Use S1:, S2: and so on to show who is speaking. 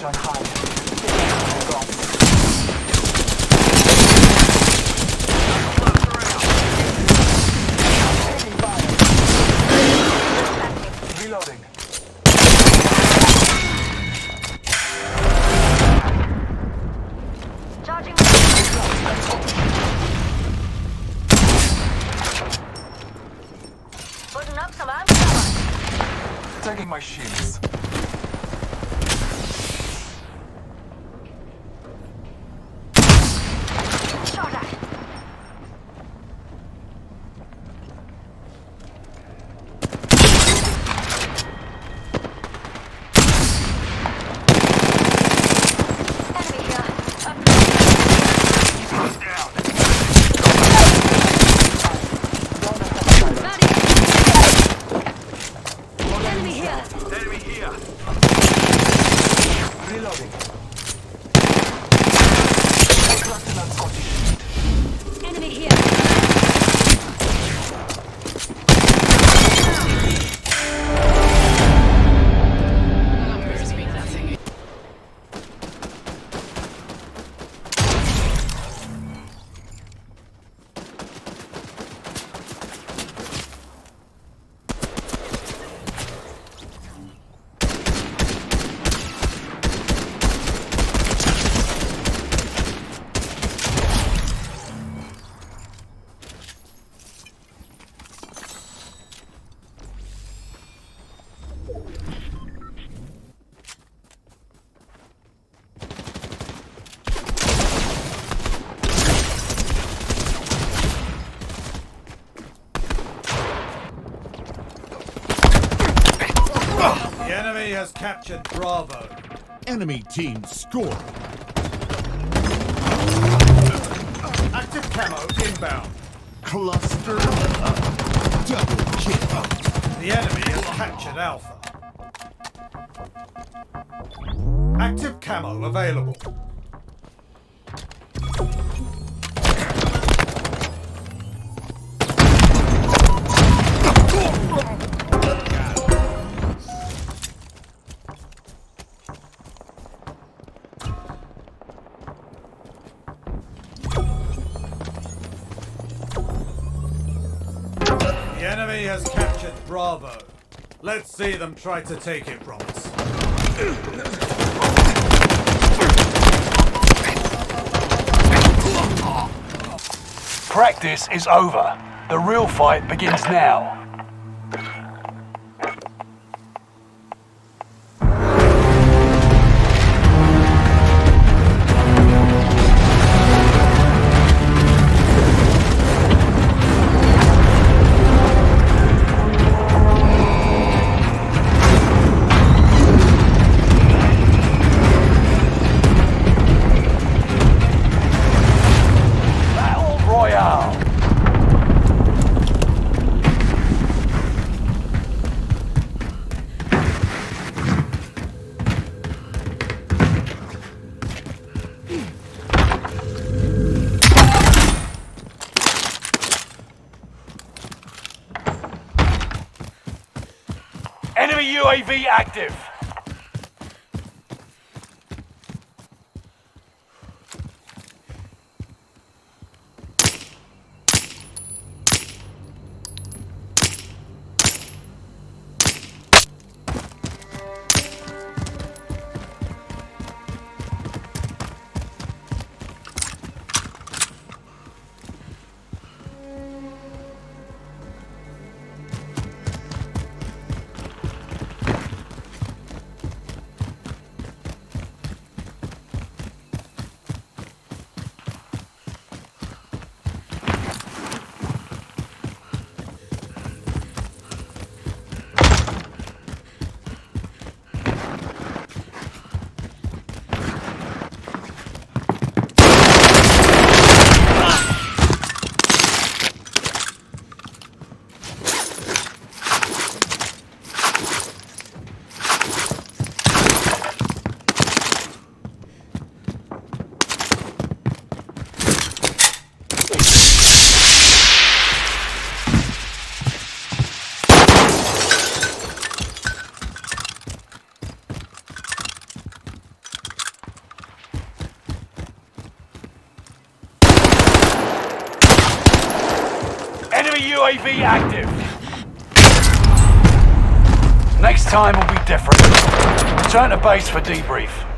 S1: on high. Taking fire. Reloading.
S2: Charging. Putting up some ammo.
S1: Taking my shields.
S2: Shot at. Enemy here. Enemy here.
S3: Enemy here.
S1: Reloading. Cluster on Scottish.
S2: Enemy here.
S4: The enemy has captured Bravo.
S5: Enemy team score.
S4: Active camo inbound.
S5: Cluster double kill.
S4: The enemy has captured Alpha. Active camo available. The enemy has captured Bravo. Let's see them try to take it from us.
S3: Practice is over. The real fight begins now. Battle Royale. Enemy UAV active. Enemy UAV active. Next time will be different. Return to base for debrief.